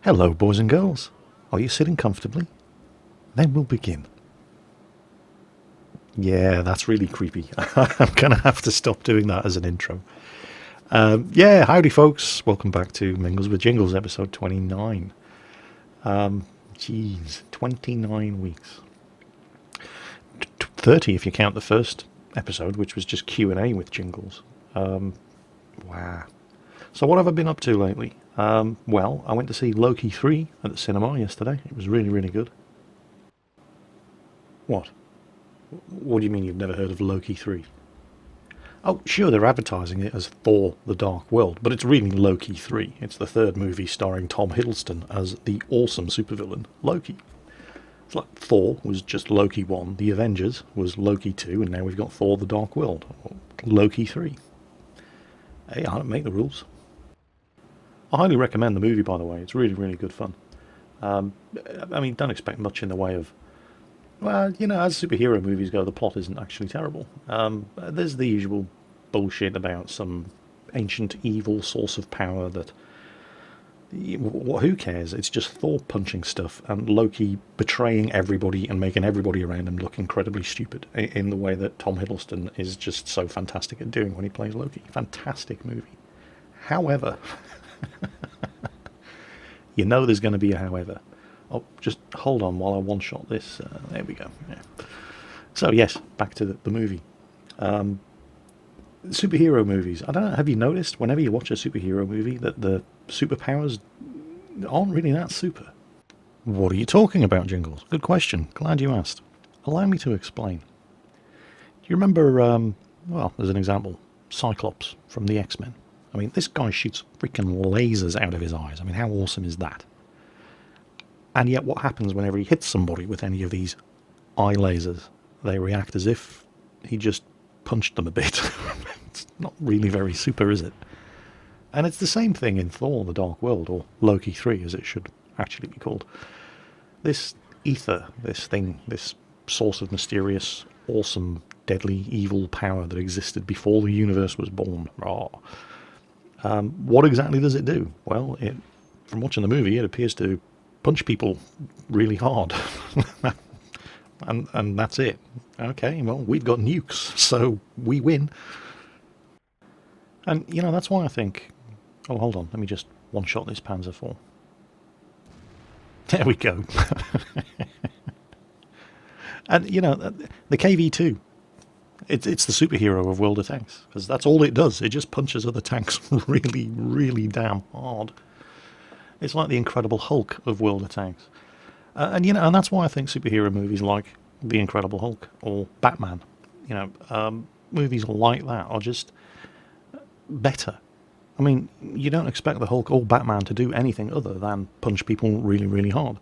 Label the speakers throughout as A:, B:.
A: Hello, boys and girls. Are you sitting comfortably? Then we'll begin. Yeah, that's really creepy. I'm going to have to stop doing that as an intro. Howdy, folks. Welcome back to Mingles with Jingles, episode 29. 29 weeks. 30 if you count the first episode, which was just Q&A with Jingles. Wow. So what have I been up to lately? Well, I went to see Loki 3 at the cinema yesterday. It was really, really good. What? What do you mean you've never heard of Loki 3? Oh, sure, they're advertising it as Thor: The Dark World, but it's really Loki 3. It's the third movie starring Tom Hiddleston as the awesome supervillain Loki. It's like Thor was just Loki 1, The Avengers was Loki 2, and now we've got Thor: The Dark World, or Loki 3. Hey, I don't make the rules. I highly recommend the movie, by the way. It's really, really good fun. I mean, don't expect much in the way of... Well, you know, as superhero movies go, the plot isn't actually terrible. There's the usual bullshit about some ancient evil source of power that... Who cares? It's just Thor punching stuff and Loki betraying everybody and making everybody around him look incredibly stupid in the way that Tom Hiddleston is just so fantastic at doing when he plays Loki. Fantastic movie. However... You know there's going to be a however. Oh, just hold on while I one-shot this. There we go. Yeah. So yes, back to the movie. Superhero movies. I don't know, have you noticed whenever you watch a superhero movie that the superpowers aren't really that super? What are you talking about, Jingles? Good question. Glad you asked. Allow me to explain. Do you remember, well, as an example, Cyclops from the X-Men? I mean, this guy shoots freaking lasers out of his eyes. I mean, how awesome is that? And yet what happens whenever he hits somebody with any of these eye lasers? They react as if he just punched them a bit. It's not really very super, is it? And it's the same thing in Thor: The Dark World, or Loki 3, as it should actually be called. This ether, this thing, this source of mysterious, awesome, deadly, evil power that existed before the universe was born. What exactly does it do? Well, from watching the movie, it appears to punch people really hard. and that's it. Okay, well, we've got nukes, so we win. And, you know, that's why I think... Oh, hold on, let me just one-shot this Panzer IV. There we go. And, you know, the KV-2. It's the superhero of World of Tanks, because that's all it does. It just punches other tanks really, really damn hard. It's like the Incredible Hulk of World of Tanks. And, you know, and that's why I think superhero movies like The Incredible Hulk or Batman, you know, movies like that are just better. I mean, you don't expect the Hulk or Batman to do anything other than punch people really, really hard.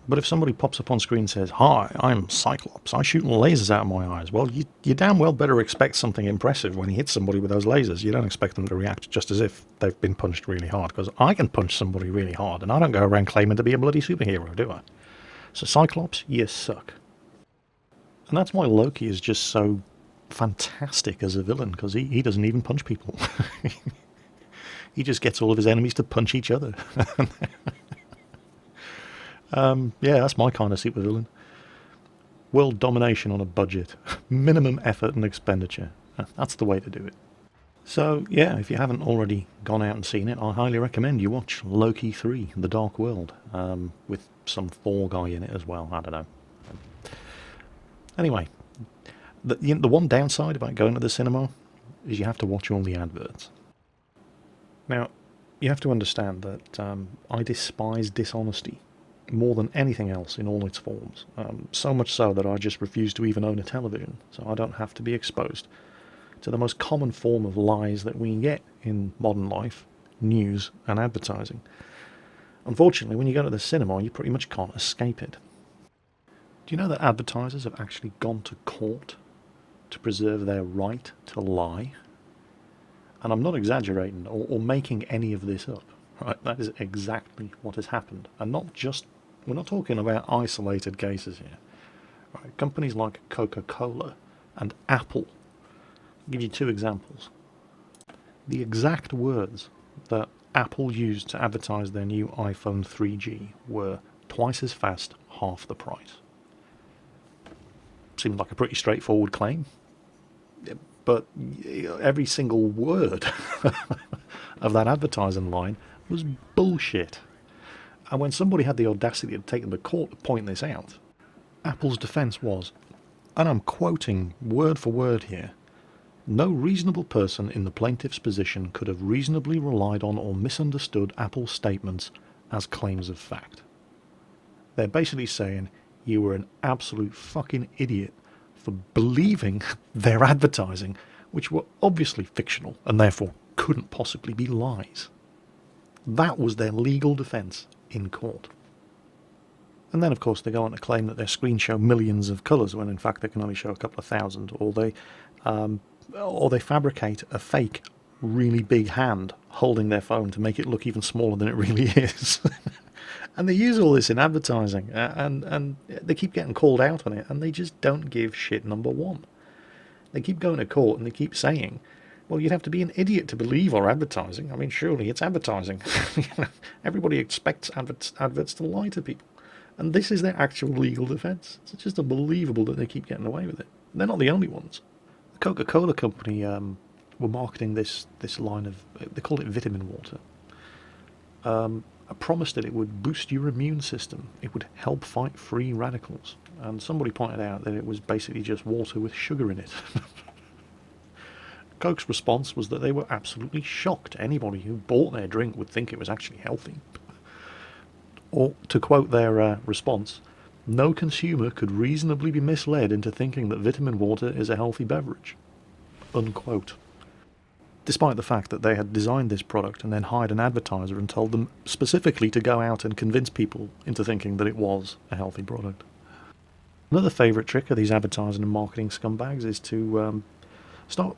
A: But if somebody pops up on screen and says, "Hi, I'm Cyclops, I shoot lasers out of my eyes," well, you damn well better expect something impressive when he hits somebody with those lasers. You don't expect them to react just as if they've been punched really hard, because I can punch somebody really hard, and I don't go around claiming to be a bloody superhero, do I? So Cyclops, you suck. And that's why Loki is just so fantastic as a villain, because he doesn't even punch people. He just gets all of his enemies to punch each other. Yeah, that's my kind of supervillain. World domination on a budget. Minimum effort and expenditure. That's the way to do it. So, yeah, if you haven't already gone out and seen it, I highly recommend you watch Loki 3, The Dark World, with some Thor guy in it as well. I don't know. Anyway, the one downside about going to the cinema is you have to watch all the adverts. Now, you have to understand that I despise dishonesty more than anything else in all its forms. So much so that I just refuse to even own a television, so I don't have to be exposed to the most common form of lies that we get in modern life, news and advertising. Unfortunately, when you go to the cinema, you pretty much can't escape it. Do you know that advertisers have actually gone to court to preserve their right to lie? And I'm not exaggerating or making any of this up. Right? That is exactly what has happened. And we're not talking about isolated cases here. Right? Companies like Coca-Cola and Apple. I'll give you two examples. The exact words that Apple used to advertise their new iPhone 3G were twice as fast, half the price. Seemed like a pretty straightforward claim, but every single word of that advertising line was bullshit. And when somebody had the audacity to take them to court to point this out, Apple's defense was, and I'm quoting word for word here, "No reasonable person in the plaintiff's position could have reasonably relied on or misunderstood Apple's statements as claims of fact." They're basically saying you were an absolute fucking idiot for believing their advertising, which were obviously fictional and therefore couldn't possibly be lies. That was their legal defense in court. And then, of course, they go on to claim that their screens show millions of colours when in fact they can only show a couple of thousand, or they fabricate a fake really big hand holding their phone to make it look even smaller than it really is. And they use all this in advertising, and they keep getting called out on it, and they just don't give shit, number one. They keep going to court and they keep saying, well, you'd have to be an idiot to believe our advertising. I mean, surely it's advertising. Everybody expects adverts to lie to people. And this is their actual legal defense. It's just unbelievable that they keep getting away with it. They're not the only ones. The Coca-Cola company were marketing this line of, they call it vitamin water. I promised that it would boost your immune system. It would help fight free radicals. And somebody pointed out that it was basically just water with sugar in it. Coke's response was that they were absolutely shocked. Anybody who bought their drink would think it was actually healthy. Or, to quote their response, "No consumer could reasonably be misled into thinking that vitamin water is a healthy beverage." Unquote. Despite the fact that they had designed this product and then hired an advertiser and told them specifically to go out and convince people into thinking that it was a healthy product. Another favourite trick of these advertising and marketing scumbags is to start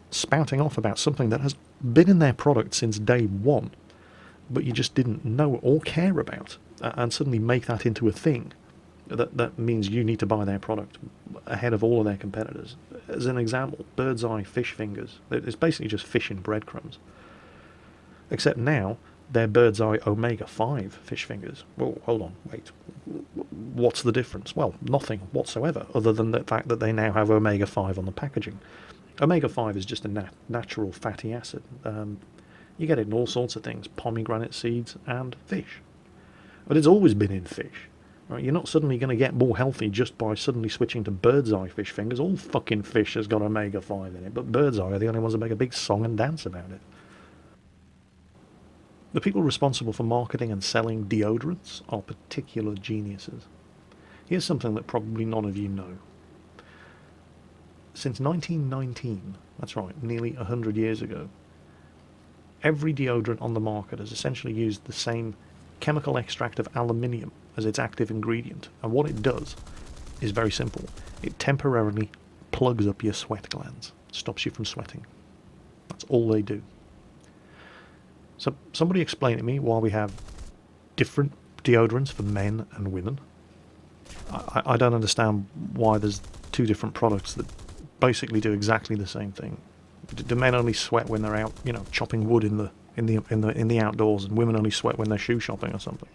A: spouting off about something that has been in their product since day one, but you just didn't know or care about, and suddenly make that into a thing. That means you need to buy their product ahead of all of their competitors. As an example, Bird's Eye fish fingers. It's basically just fish in breadcrumbs. Except now, they're Bird's Eye Omega-5 fish fingers. Well, hold on, wait. What's the difference? Well, nothing whatsoever, other than the fact that they now have Omega-5 on the packaging. Omega-5 is just a natural fatty acid. You get it in all sorts of things, pomegranate seeds and fish. But it's always been in fish. Right? You're not suddenly going to get more healthy just by suddenly switching to Bird's Eye fish fingers. All fucking fish has got Omega-5 in it, but Bird's Eye are the only ones that make a big song and dance about it. The people responsible for marketing and selling deodorants are particular geniuses. Here's something that probably none of you know. Since 1919, that's right, nearly 100 years ago, every deodorant on the market has essentially used the same chemical extract of aluminium as its active ingredient, and what it does is very simple. It temporarily plugs up your sweat glands, stops you from sweating. That's all they do. So somebody explain to me why we have different deodorants for men and women. I don't understand why there's two different products that basically do exactly the same thing. Do men only sweat when they're out, chopping wood in the outdoors, and women only sweat when they're shoe shopping or something?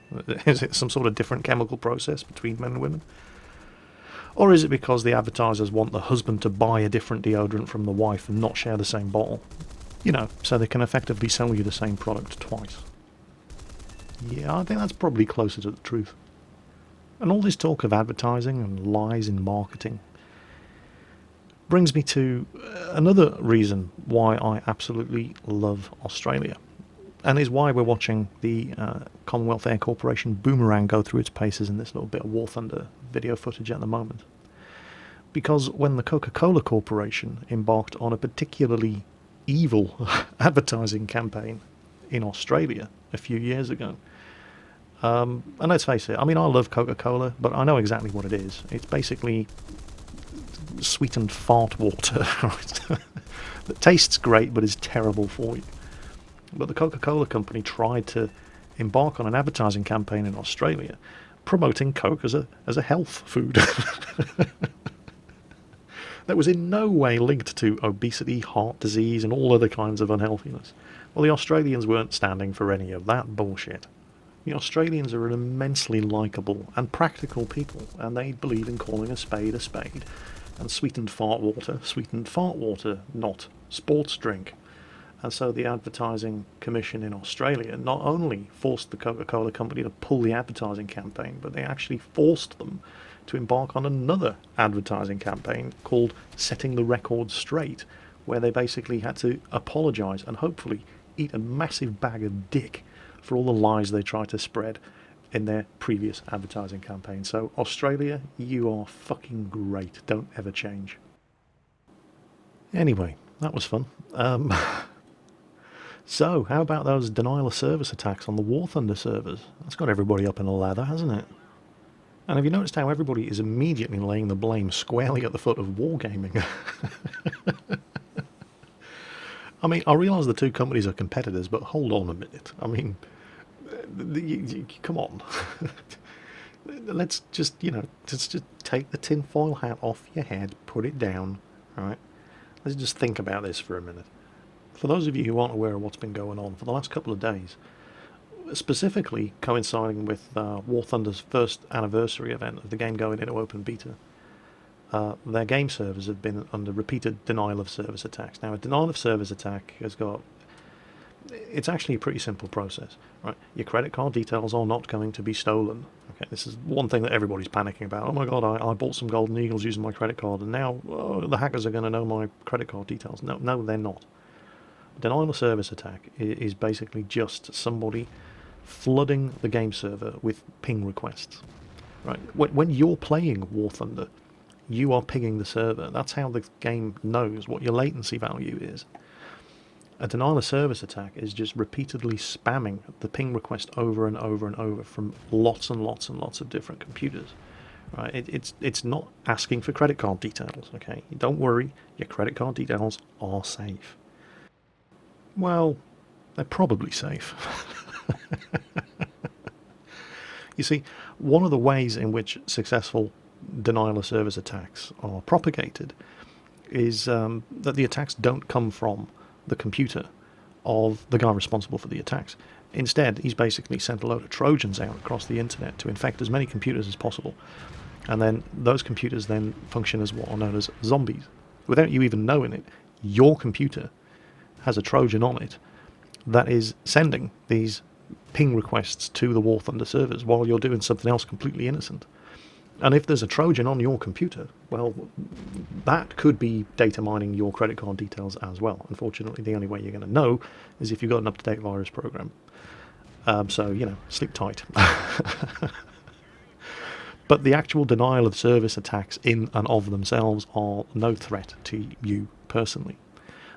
A: Is it some sort of different chemical process between men and women? Or is it because the advertisers want the husband to buy a different deodorant from the wife and not share the same bottle? So they can effectively sell you the same product twice. Yeah, I think that's probably closer to the truth. And all this talk of advertising and lies in marketing brings me to another reason why I absolutely love Australia, and is why we're watching the Commonwealth Air Corporation Boomerang go through its paces in this little bit of War Thunder video footage at the moment. Because when the Coca-Cola Corporation embarked on a particularly evil advertising campaign in Australia a few years ago, and let's face it, I mean, I love Coca-Cola, but I know exactly what it is. It's basically sweetened fart water, right? That tastes great but is terrible for you. But the Coca-Cola company tried to embark on an advertising campaign in Australia promoting Coke as a health food that was in no way linked to obesity, heart disease and all other kinds of unhealthiness. Well, the Australians weren't standing for any of that bullshit. The Australians are an immensely likeable and practical people, and they believe in calling a spade, and sweetened fart water, not sports drink. And so the Advertising Commission in Australia not only forced the Coca-Cola company to pull the advertising campaign, but they actually forced them to embark on another advertising campaign called Setting the Record Straight, where they basically had to apologise and hopefully eat a massive bag of dick for all the lies they tried to spread in their previous advertising campaign. So Australia, you are fucking great. Don't ever change. Anyway, that was fun. So, how about those denial of service attacks on the War Thunder servers? That's got everybody up in a lather, hasn't it? And have you noticed how everybody is immediately laying the blame squarely at the foot of wargaming? I mean, I realise the two companies are competitors, but hold on a minute. I mean, come on. Let's just, just take the tinfoil hat off your head, put it down, right? Let's just think about this for a minute. For those of you who aren't aware of what's been going on for the last couple of days, specifically coinciding with War Thunder's first anniversary event of the game going into open beta, their game servers have been under repeated denial of service attacks. Now, a denial of service attack it's actually a pretty simple process, right? Your credit card details are not going to be stolen. Okay, this is one thing that everybody's panicking about. Oh my god, I bought some golden eagles using my credit card, and now the hackers are going to know my credit card details. No, they're not. Denial of service attack is basically just somebody flooding the game server with ping requests. Right? When you're playing War Thunder, you are pinging the server. That's how the game knows what your latency value is. A denial of service attack is just repeatedly spamming the ping request over and over and over from lots and lots and lots of different computers. Right? It's not asking for credit card details. Okay, don't worry, your credit card details are safe. Well, they're probably safe. You see, one of the ways in which successful denial of service attacks are propagated is that the attacks don't come from the computer of the guy responsible for the attacks. Instead, he's basically sent a load of Trojans out across the internet to infect as many computers as possible. And then those computers then function as what are known as zombies. Without you even knowing it, your computer has a Trojan on it that is sending these ping requests to the War Thunder servers while you're doing something else completely innocent. And if there's a Trojan on your computer, well, that could be data mining your credit card details as well. Unfortunately, the only way you're going to know is if you've got an up-to-date virus program. So, sleep tight. But the actual denial of service attacks in and of themselves are no threat to you personally.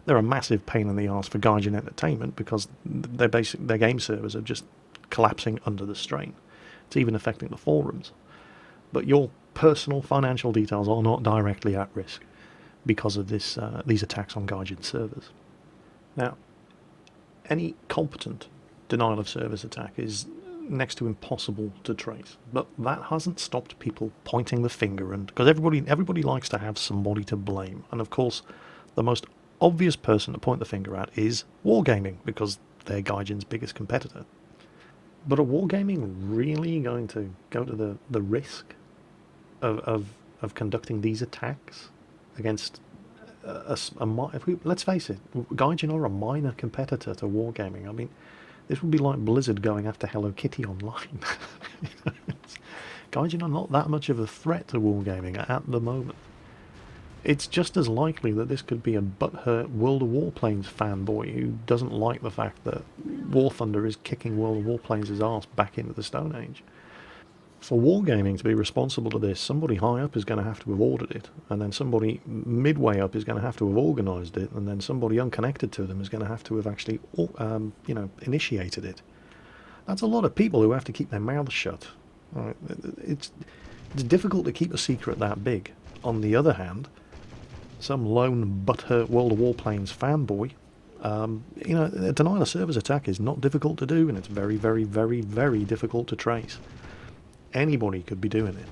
A: They're a massive pain in the arse for Gaijin Entertainment because their game servers are just collapsing under the strain. It's even affecting the forums. But your personal financial details are not directly at risk because of these attacks on Gaijin servers. Now, any competent denial of service attack is next to impossible to trace, but that hasn't stopped people pointing the finger, and because everybody likes to have somebody to blame, and of course, the most obvious person to point the finger at is Wargaming because they're Gaijin's biggest competitor. But are Wargaming really going to go to the risk of conducting these attacks against let's face it, Gaijin are a minor competitor to Wargaming. I mean, this would be like Blizzard going after Hello Kitty online. Gaijin are not that much of a threat to Wargaming at the moment. It's just as likely that this could be a butthurt World of Warplanes fanboy who doesn't like the fact that War Thunder is kicking World of Warplanes' arse back into the Stone Age. For Wargaming to be responsible to this, somebody high up is going to have to have ordered it, and then somebody midway up is going to have to have organised it, and then somebody unconnected to them is going to have to have actually, initiated it. That's a lot of people who have to keep their mouths shut. Right? It's difficult to keep a secret that big. On the other hand, some lone butthurt World of Warplanes fanboy, a denial of service attack is not difficult to do, and it's very, very, very, very difficult to trace. Anybody could be doing it.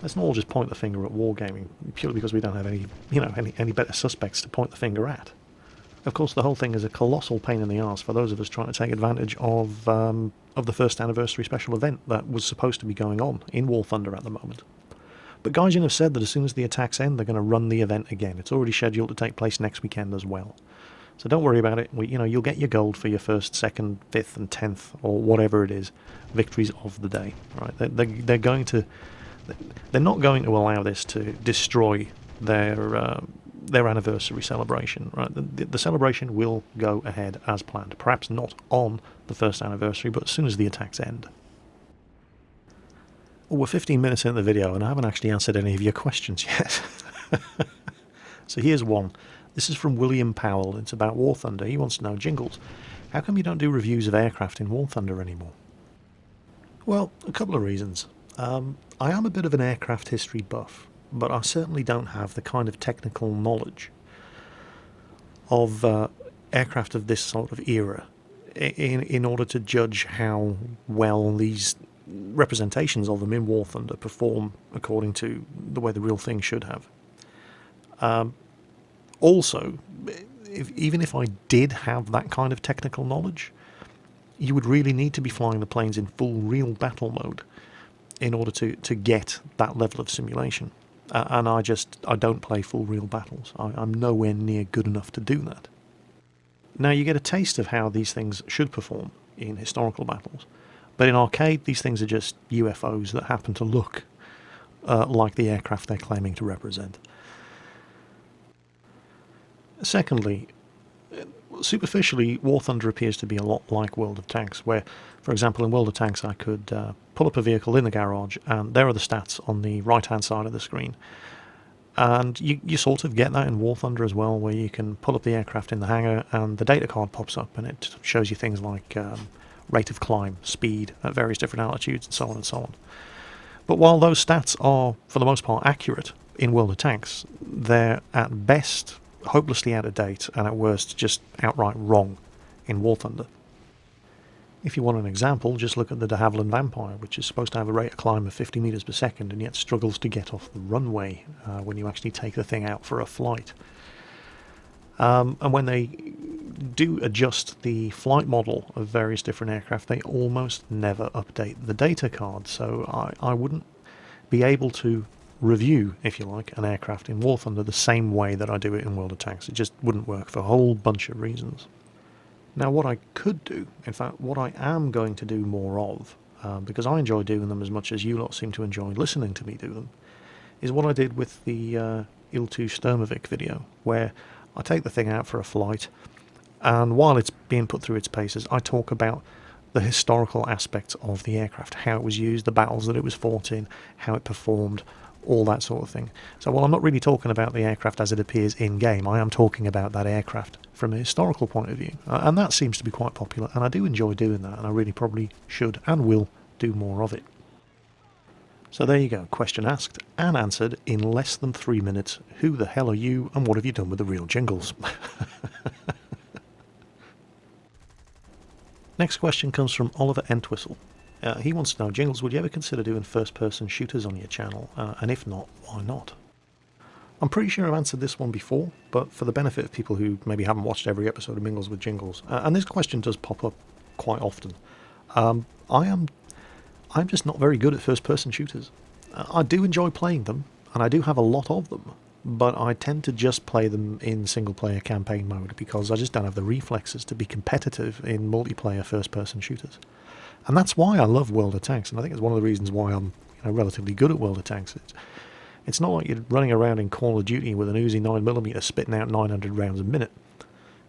A: Let's not all just point the finger at Wargaming purely because we don't have any better suspects to point the finger at. Of course, the whole thing is a colossal pain in the arse for those of us trying to take advantage of the first anniversary special event that was supposed to be going on in War Thunder at the moment. But Gaijin have said that as soon as the attacks end, they're going to run the event again. It's already scheduled to take place next weekend as well. So don't worry about it. You'll get your gold for your first, second, fifth, and 10th, or whatever it is, victories of the day. Right? They're not going to allow this to destroy their anniversary celebration. Right? The celebration will go ahead as planned. Perhaps not on the first anniversary, but as soon as the attacks end. Well, we're 15 minutes into the video, and I haven't actually answered any of your questions yet. So here's one. This is from William Powell. It's about War Thunder. He wants to know, Jingles, how come you don't do reviews of aircraft in War Thunder anymore? Well, a couple of reasons. I am a bit of an aircraft history buff, but I certainly don't have the kind of technical knowledge of aircraft of this sort of era in order to judge how well these representations of them in War Thunder perform according to the way the real thing should have. Also, even if I did have that kind of technical knowledge, you would really need to be flying the planes in full real battle mode in order to get that level of simulation. And I don't play full real battles. I'm nowhere near good enough to do that. Now you get a taste of how these things should perform in historical battles. But in arcade, these things are just UFOs that happen to look like the aircraft they're claiming to represent. Secondly, superficially, War Thunder appears to be a lot like World of Tanks, where, for example, in World of Tanks I could pull up a vehicle in the garage, and there are the stats on the right-hand side of the screen. And you sort of get that in War Thunder as well, where you can pull up the aircraft in the hangar, and the data card pops up, and it shows you things like rate of climb, speed at various different altitudes, and so on and so on. But while those stats are, for the most part, accurate in World of Tanks, they're at best hopelessly out of date, and at worst just outright wrong in War Thunder. If you want an example, just look at the de Havilland Vampire, which is supposed to have a rate of climb of 50 meters per second, and yet struggles to get off the runway when you actually take the thing out for a flight. And when they do adjust the flight model of various different aircraft, they almost never update the data card, so I wouldn't be able to review, if you like, an aircraft in War Thunder the same way that I do it in World of Tanks. It just wouldn't work for a whole bunch of reasons. Now what I could do, in fact what I am going to do more of, because I enjoy doing them as much as you lot seem to enjoy listening to me do them, is what I did with the Il-2 Sturmovik video, where I take the thing out for a flight, and while it's being put through its paces, I talk about the historical aspects of the aircraft, how it was used, the battles that it was fought in, how it performed, all that sort of thing. So while I'm not really talking about the aircraft as it appears in-game, I am talking about that aircraft from a historical point of view. And that seems to be quite popular, and I do enjoy doing that, and I really probably should and will do more of it. So there you go, question asked and answered in less than 3 minutes. Who the hell are you, and what have you done with the real Jingles? Next question comes from Oliver Entwistle. He wants to know, Jingles, would you ever consider doing first-person shooters on your channel? And if not, why not? I'm pretty sure I've answered this one before, but for the benefit of people who maybe haven't watched every episode of Mingles with Jingles, and this question does pop up quite often, I'm just not very good at first-person shooters. I do enjoy playing them, and I do have a lot of them, but I tend to just play them in single-player campaign mode because I just don't have the reflexes to be competitive in multiplayer first-person shooters. And that's why I love World of Tanks, and I think it's one of the reasons why I'm relatively good at World of Tanks. It's not like you're running around in Call of Duty with an Uzi 9mm spitting out 900 rounds a minute.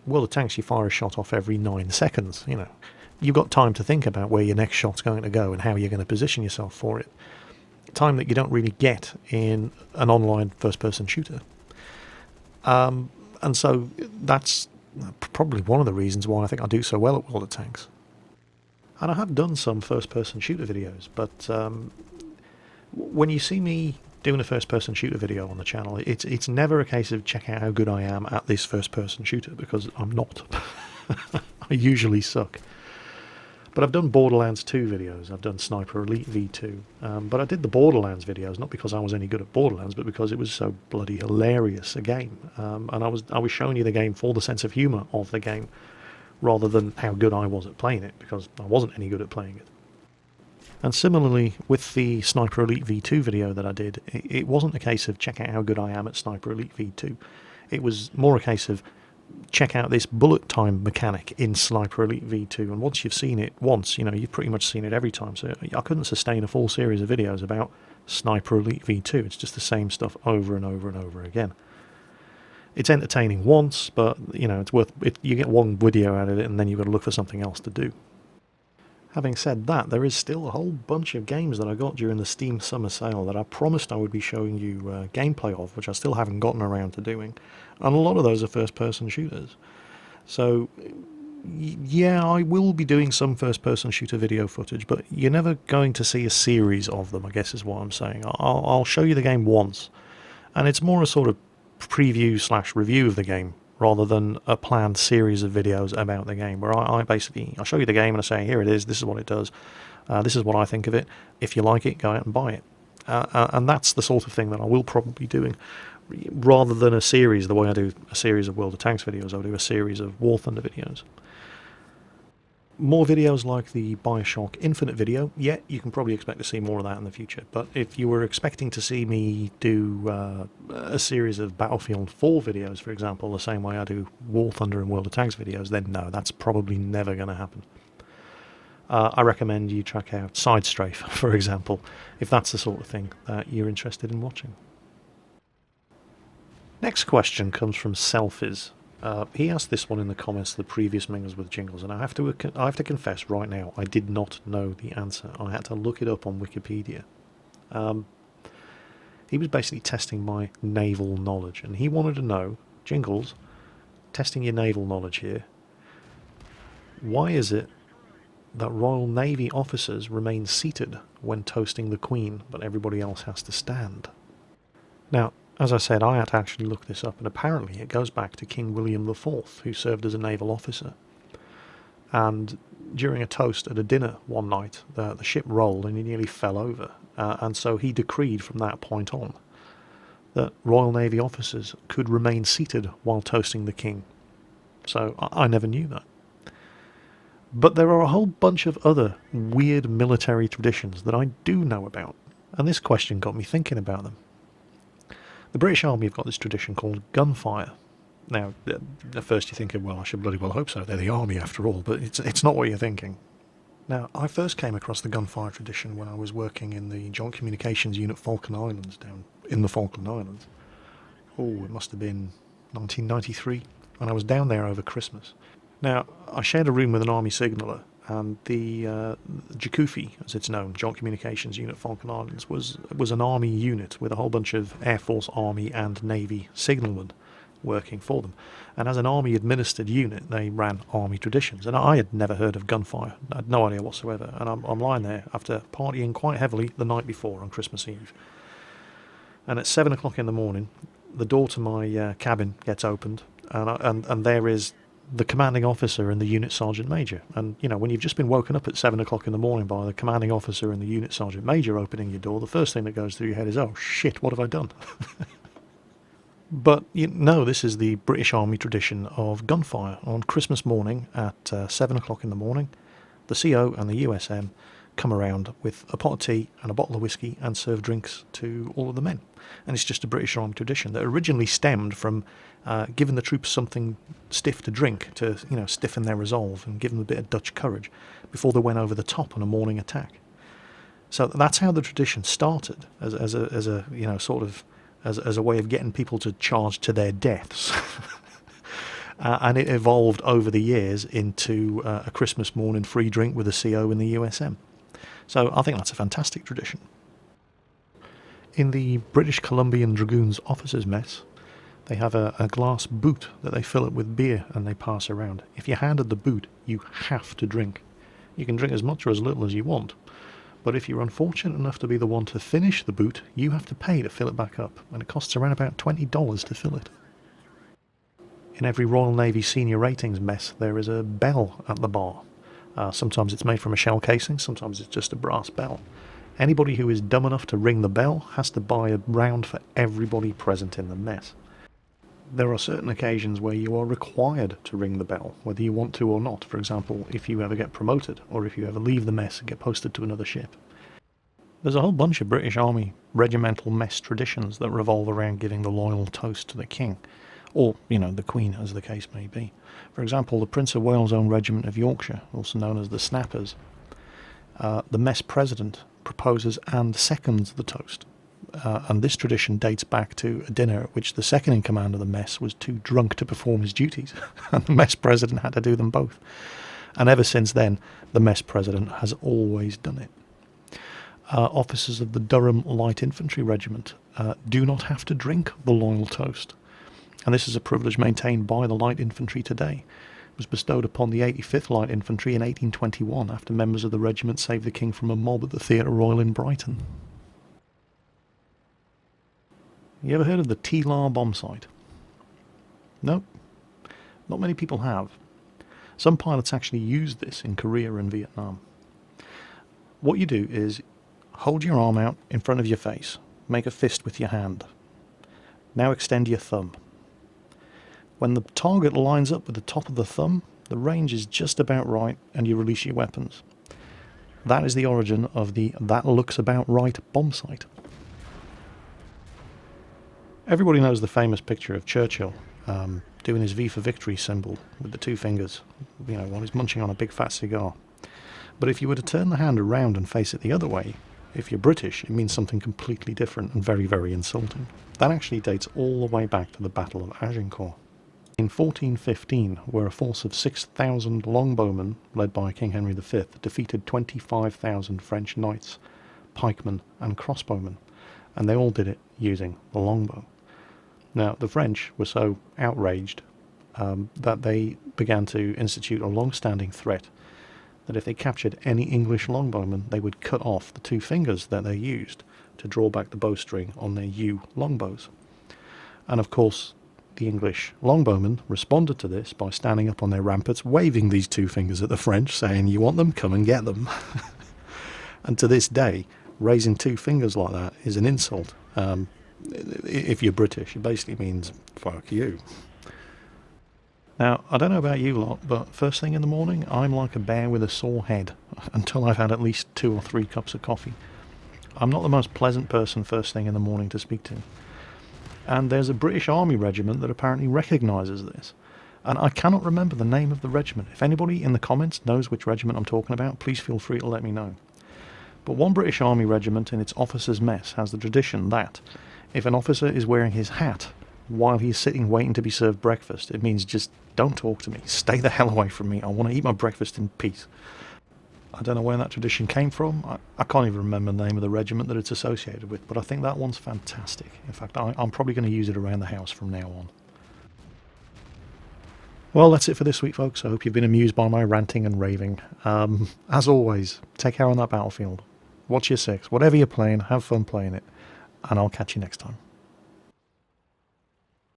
A: World of Tanks, you fire a shot off every 9 seconds. You've got time to think about where your next shot's going to go and how you're going to position yourself for it. Time that you don't really get in an online first-person shooter. And so that's probably one of the reasons why I think I do so well at World of Tanks. And I have done some first-person shooter videos, but when you see me doing a first-person shooter video on the channel, it's never a case of check out how good I am at this first-person shooter, because I'm not. I usually suck. But I've done Borderlands 2 videos, I've done Sniper Elite V2, but I did the Borderlands videos not because I was any good at Borderlands, but because it was so bloody hilarious a game, and I was showing you the game for the sense of humour of the game, rather than how good I was at playing it, because I wasn't any good at playing it. And similarly, with the Sniper Elite V2 video that I did, it wasn't a case of check out how good I am at Sniper Elite V2, it was more a case of check out this bullet time mechanic in Sniper Elite V2, and once you've seen it once, you've pretty much seen it every time, so I couldn't sustain a full series of videos about Sniper Elite V2, it's just the same stuff over and over and over again. It's entertaining once, but, it's worth it. You get one video out of it, and then you've got to look for something else to do. Having said that, there is still a whole bunch of games that I got during the Steam Summer Sale that I promised I would be showing you gameplay of, which I still haven't gotten around to doing. And a lot of those are first-person shooters. So, yeah, I will be doing some first-person shooter video footage, but you're never going to see a series of them, I guess is what I'm saying. I'll show you the game once, and it's more a sort of preview/review of the game, rather than a planned series of videos about the game, where I basically, I'll show you the game and I say, here it is, this is what it does, this is what I think of it, if you like it, go out and buy it. And that's the sort of thing that I will probably be doing, rather than a series, the way I do a series of World of Tanks videos, I'll do a series of War Thunder videos. More videos like the Bioshock Infinite video, yeah, you can probably expect to see more of that in the future, but if you were expecting to see me do a series of Battlefield 4 videos, for example, the same way I do War Thunder and World of Tanks videos, then no, that's probably never going to happen. I recommend you check out Side Strafe, for example, if that's the sort of thing that you're interested in watching. Next question comes from Selfies. He asked this one in the comments to the previous Mingles with Jingles, and I have to confess right now, I did not know the answer. I had to look it up on Wikipedia. He was basically testing my naval knowledge, and he wanted to know, Jingles, testing your naval knowledge here, why is it that Royal Navy officers remain seated when toasting the Queen, but everybody else has to stand? Now, as I said, I had to actually look this up, and apparently it goes back to King William IV, who served as a naval officer. And during a toast at a dinner one night, the ship rolled and he nearly fell over, and so he decreed from that point on that Royal Navy officers could remain seated while toasting the King. So I never knew that. But there are a whole bunch of other weird military traditions that I do know about, and this question got me thinking about them. The British Army have got this tradition called gunfire. Now, at first you think, well, I should bloody well hope so, they're the army after all, but it's not what you're thinking. Now, I first came across the gunfire tradition when I was working in the Joint Communications Unit Falkland Islands, down in the Falkland Islands. Oh, it must have been 1993, and I was down there over Christmas. Now, I shared a room with an army signaller, and the JCUFI, as it's known, Joint Communications Unit Falkland Islands, was an army unit with a whole bunch of Air Force, Army and Navy signalmen working for them. And as an army-administered unit, they ran army traditions. And I had never heard of gunfire. I had no idea whatsoever. And I'm lying there after partying quite heavily the night before on Christmas Eve. And at 7 o'clock in the morning, the door to my cabin gets opened, and there is the commanding officer and the unit sergeant major. And, when you've just been woken up at 7 o'clock in the morning by the commanding officer and the unit sergeant major opening your door, the first thing that goes through your head is, oh shit, what have I done? But, this is the British Army tradition of gunfire. On Christmas morning at 7 o'clock in the morning, the CO and the USM come around with a pot of tea and a bottle of whiskey and serve drinks to all of the men. And it's just a British Army tradition that originally stemmed from giving the troops something stiff to drink to, stiffen their resolve and give them a bit of Dutch courage before they went over the top on a morning attack. So that's how the tradition started, as a way of getting people to charge to their deaths. And it evolved over the years into a Christmas morning free drink with a CO in the USM. So I think that's a fantastic tradition. In the British Columbian Dragoons officers' mess, they have a glass boot that they fill up with beer and they pass around. If you're handed the boot, you have to drink. You can drink as much or as little as you want. But if you're unfortunate enough to be the one to finish the boot, you have to pay to fill it back up. And it costs around about $20 to fill it. In every Royal Navy senior ratings mess, there is a bell at the bar. Sometimes it's made from a shell casing, sometimes it's just a brass bell. Anybody who is dumb enough to ring the bell has to buy a round for everybody present in the mess. There are certain occasions where you are required to ring the bell, whether you want to or not. For example, if you ever get promoted, or if you ever leave the mess and get posted to another ship. There's a whole bunch of British Army regimental mess traditions that revolve around giving the loyal toast to the king, or, the Queen, as the case may be. For example, the Prince of Wales' own Regiment of Yorkshire, also known as the Snappers, the mess president proposes and seconds the toast. And this tradition dates back to a dinner at which the second in command of the mess was too drunk to perform his duties, and the mess president had to do them both. And ever since then, the mess president has always done it. Officers of the Durham Light Infantry Regiment do not have to drink the loyal toast, and this is a privilege maintained by the Light Infantry today. It was bestowed upon the 85th Light Infantry in 1821 after members of the regiment saved the king from a mob at the Theatre Royal in Brighton. You ever heard of the T-Lar bomb site? No, not many people have. Some pilots actually used this in Korea and Vietnam. What you do is hold your arm out in front of your face, make a fist with your hand. Now extend your thumb. When the target lines up with the top of the thumb, the range is just about right and you release your weapons. That is the origin of the "that looks about right" bomb site. Everybody knows the famous picture of Churchill doing his V for Victory symbol with the two fingers, while he's munching on a big fat cigar. But if you were to turn the hand around and face it the other way, if you're British, it means something completely different and very, very insulting. That actually dates all the way back to the Battle of Agincourt. In 1415, where a force of 6,000 longbowmen, led by King Henry V, defeated 25,000 French knights, pikemen and crossbowmen, and they all did it using the longbow. Now, the French were so outraged that they began to institute a long-standing threat that if they captured any English longbowmen, they would cut off the two fingers that they used to draw back the bowstring on their yew longbows. And of course, the English longbowmen responded to this by standing up on their ramparts, waving these two fingers at the French, saying, "You want them? Come and get them." And to this day, raising two fingers like that is an insult. If you're British, it basically means "fuck you." Now, I don't know about you lot, but first thing in the morning, I'm like a bear with a sore head until I've had at least 2 or 3 cups of coffee. I'm not the most pleasant person first thing in the morning to speak to. And there's a British Army regiment that apparently recognises this. And I cannot remember the name of the regiment. If anybody in the comments knows which regiment I'm talking about, please feel free to let me know. But one British Army regiment in its officers' mess has the tradition that if an officer is wearing his hat while he's sitting waiting to be served breakfast, it means just don't talk to me, stay the hell away from me, I want to eat my breakfast in peace. I don't know where that tradition came from. I can't even remember the name of the regiment that it's associated with, but I think that one's fantastic. In fact, I'm probably going to use it around the house from now on. Well, that's it for this week, folks. I hope you've been amused by my ranting and raving. As always, take care on that battlefield. Watch your six. Whatever you're playing, have fun playing it. And I'll catch you next time.